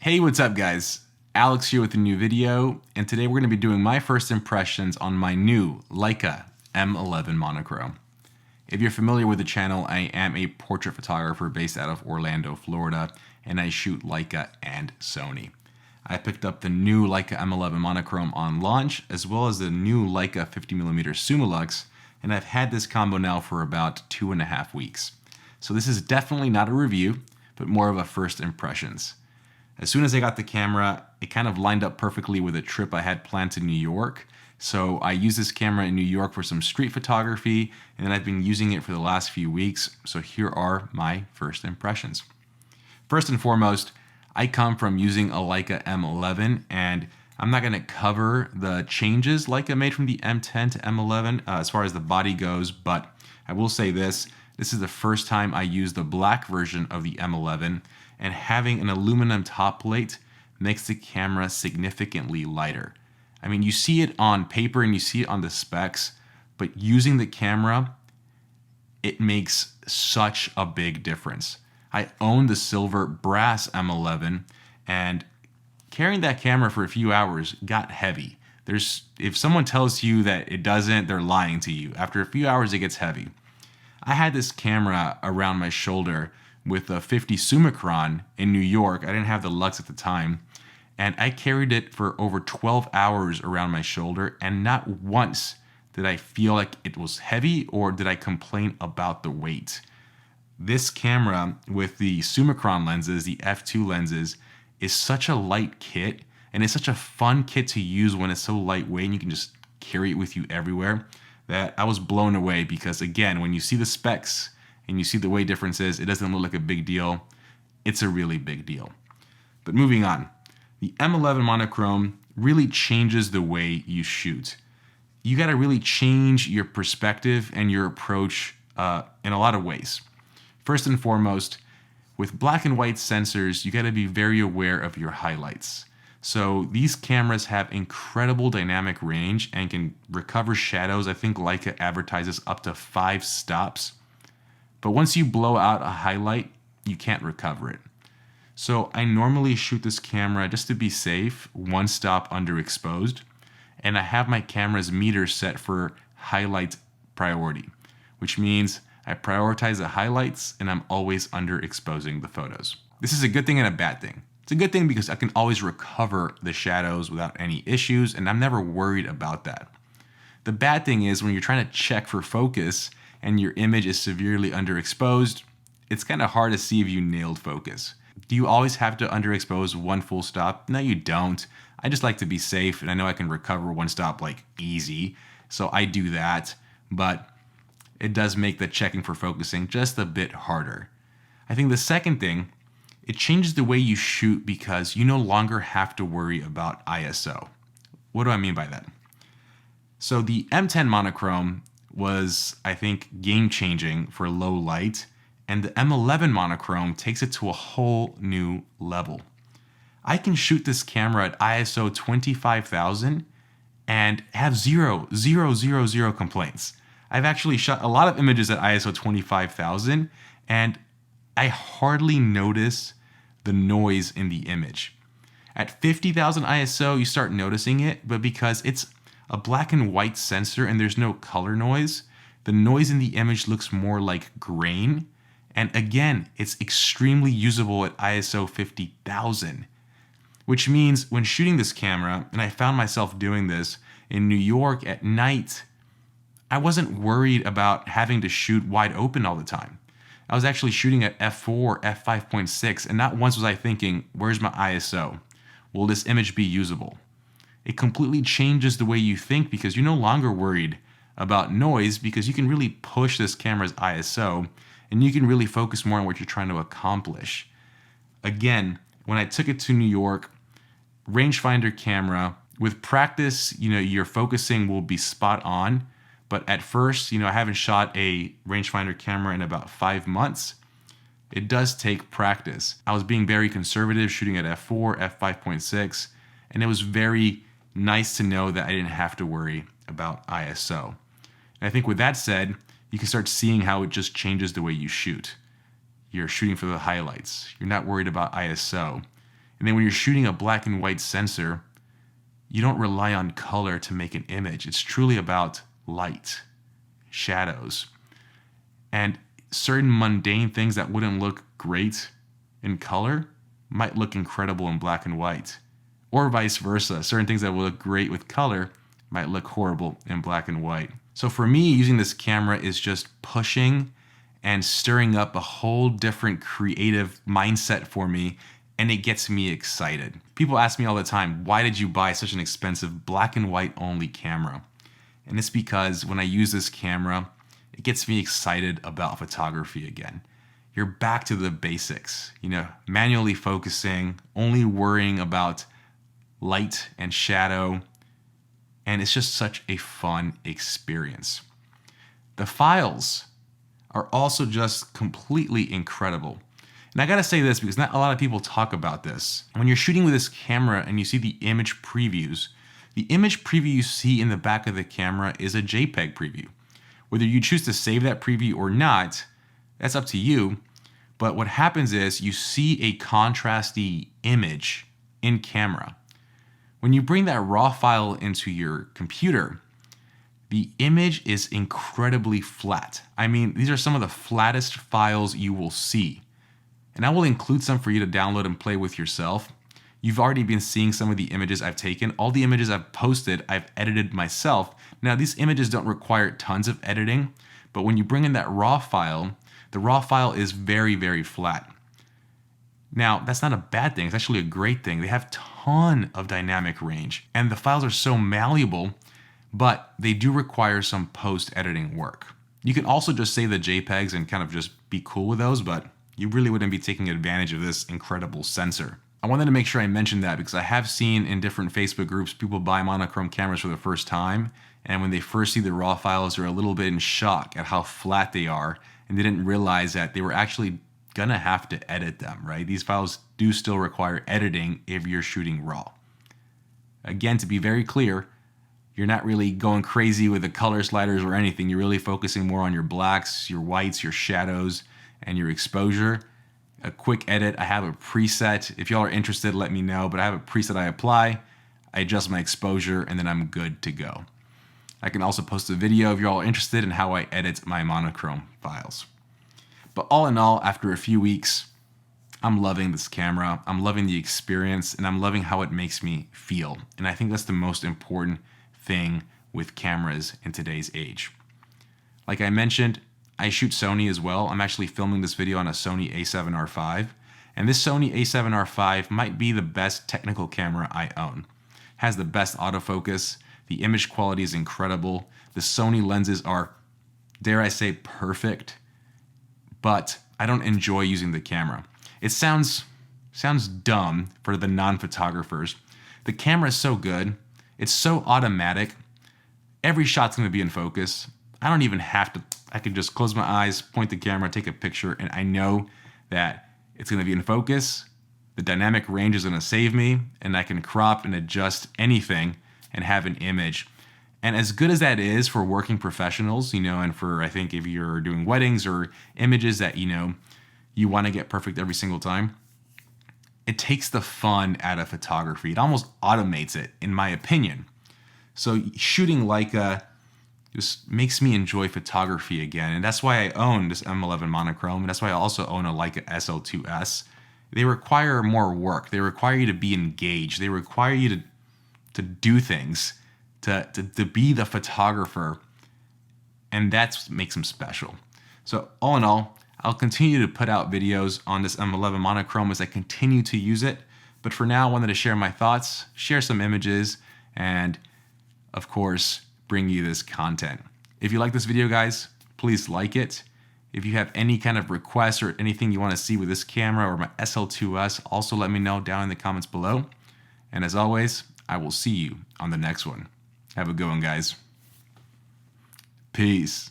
Hey, what's up guys? Alex here with a new video, and today we're going to be doing my first impressions on my new Leica M11 Monochrom. If you're familiar with the channel, I am a portrait photographer based out of Orlando, Florida, and I shoot Leica and Sony. I picked up the new Leica M11 Monochrom on launch, as well as the new Leica 50mm Summilux, and I've had this combo now for about 2.5 weeks. So this is definitely not a review, but more of a first impressions. As soon as I got the camera, it kind of lined up perfectly with a trip I had planned to New York. So I used this camera in New York for some street photography, and then I've been using it for the last few weeks. So here are my first impressions. First and foremost, I come from using a Leica M11, and I'm not going to cover the changes Leica made from the M10 to M11 as far as the body goes, but I will say this is the first time I used the black version of the M11, and having an aluminum top plate makes the camera significantly lighter. I mean, you see it on paper and you see it on the specs, but using the camera, it makes such a big difference. I own the silver brass M11, and carrying that camera for a few hours got heavy. If someone tells you that it doesn't, they're lying to you. After a few hours, it gets heavy. I had this camera around my shoulder with a 50 Summicron in New York. I didn't have the Lux at the time, and I carried it for over 12 hours around my shoulder, and not once did I feel like it was heavy or did I complain about the weight. This camera with the Summicron lenses, the f2 lenses, is such a light kit, and it's such a fun kit to use when it's so lightweight and you can just carry it with you everywhere, that I was blown away. Because again, when you see the specs and you see the weight differences, it doesn't look like a big deal. It's a really big deal. But moving on, the M11 Monochrom really changes the way you shoot. You got to really change your perspective and your approach in a lot of ways. First and foremost, with black and white sensors, you got to be very aware of your highlights. So these cameras have incredible dynamic range and can recover shadows. I think Leica advertises up to 5 stops. But once you blow out a highlight, you can't recover it. So I normally shoot this camera just to be safe, 1 stop underexposed, and I have my camera's meter set for highlight priority, which means I prioritize the highlights and I'm always underexposing the photos. This is a good thing and a bad thing. It's a good thing because I can always recover the shadows without any issues, and I'm never worried about that. The bad thing is when you're trying to check for focus and your image is severely underexposed, it's kind of hard to see if you nailed focus. Do you always have to underexpose 1 full stop? No, you don't. I just like to be safe, and I know I can recover 1 stop like easy, so I do that, but it does make the checking for focusing just a bit harder. I think the second thing, it changes the way you shoot because you no longer have to worry about ISO. What do I mean by that? So the M10 Monochrom was, I think, game-changing for low light, and the M11 Monochrom takes it to a whole new level. I can shoot this camera at ISO 25,000 and have zero complaints. I've actually shot a lot of images at ISO 25,000, and I hardly notice the noise in the image. At 50,000 ISO, you start noticing it, but because it's a black and white sensor and there's no color noise, the noise in the image looks more like grain. And again, it's extremely usable at ISO 50,000, which means when shooting this camera, and I found myself doing this in New York at night, I wasn't worried about having to shoot wide open all the time. I was actually shooting at f4, f5.6, and not once was I thinking, where's my ISO? Will this image be usable? It completely changes the way you think because you're no longer worried about noise, because you can really push this camera's ISO and you can really focus more on what you're trying to accomplish. Again, when I took it to New York, rangefinder camera, with practice, your focusing will be spot on. But at first, I haven't shot a rangefinder camera in about 5 months. It does take practice. I was being very conservative, shooting at f4, f5.6, and it was very nice to know that I didn't have to worry about ISO. And I think with that said, you can start seeing how it just changes the way you shoot. You're shooting for the highlights. You're not worried about ISO. And then when you're shooting a black and white sensor, you don't rely on color to make an image. It's truly about light, shadows, and certain mundane things that wouldn't look great in color might look incredible in black and white, or vice versa. Certain things that will look great with color might look horrible in black and white. So for me, using this camera is just pushing and stirring up a whole different creative mindset for me, and it gets me excited. People ask me all the time, why did you buy such an expensive black and white only camera? And it's because when I use this camera, it gets me excited about photography again. You're back to the basics, manually focusing, only worrying about light and shadow, and it's just such a fun experience. The files are also just completely incredible. And I gotta say this because not a lot of people talk about this. When you're shooting with this camera and you see the image previews you see in the back of the camera is a JPEG preview. Whether you choose to save that preview or not, that's up to you. But what happens is you see a contrasty image in camera. When you bring that raw file into your computer, the image is incredibly flat. I mean, these are some of the flattest files you will see. And I will include some for you to download and play with yourself. You've already been seeing some of the images I've taken. All the images I've posted, I've edited myself. Now, these images don't require tons of editing, but when you bring in that raw file, the raw file is very, very flat. Now, that's not a bad thing. It's actually a great thing. They have a ton of dynamic range, and the files are so malleable, but they do require some post-editing work. You can also just save the JPEGs and kind of just be cool with those, but you really wouldn't be taking advantage of this incredible sensor. I wanted to make sure I mentioned that because I have seen in different Facebook groups people buy monochrome cameras for the first time, and when they first see the raw files, they're a little bit in shock at how flat they are, and they didn't realize that they were actually gonna have to edit them, right? These files do still require editing if you're shooting raw. Again, to be very clear, you're not really going crazy with the color sliders or anything. You're really focusing more on your blacks, your whites, your shadows, and your exposure. A quick edit, I have a preset. If y'all are interested, let me know, but I have a preset I apply, I adjust my exposure, and then I'm good to go. I can also post a video if you're all interested in how I edit my monochrome files. But all in all, after a few weeks, I'm loving this camera, I'm loving the experience, and I'm loving how it makes me feel. And I think that's the most important thing with cameras in today's age. Like I mentioned, I shoot Sony as well. I'm actually filming this video on a Sony a7R5, and this Sony a7R5 might be the best technical camera I own. It has the best autofocus, the image quality is incredible, the Sony lenses are, dare I say, perfect, but I don't enjoy using the camera. It sounds dumb for the non-photographers. The camera is so good, it's so automatic, every shot's gonna be in focus. I don't even have to, I can just close my eyes, point the camera, take a picture, and I know that it's gonna be in focus. The dynamic range is gonna save me, and I can crop and adjust anything and have an image. And as good as that is for working professionals, and for, I think, if you're doing weddings or images that, you wanna get perfect every single time, it takes the fun out of photography. It almost automates it, in my opinion. So shooting Leica just makes me enjoy photography again. And that's why I own this M11 Monochrom. And that's why I also own a Leica SL2S. They require more work. They require you to be engaged. They require you to do things, to be the photographer. And that makes them special. So all in all, I'll continue to put out videos on this M11 Monochrom as I continue to use it. But for now, I wanted to share my thoughts, share some images, and of course, bring you this content. If you like this video, guys, please like it. If you have any kind of requests or anything you want to see with this camera or my SL2S, also let me know down in the comments below. And as always, I will see you on the next one. Have a good one, guys. Peace.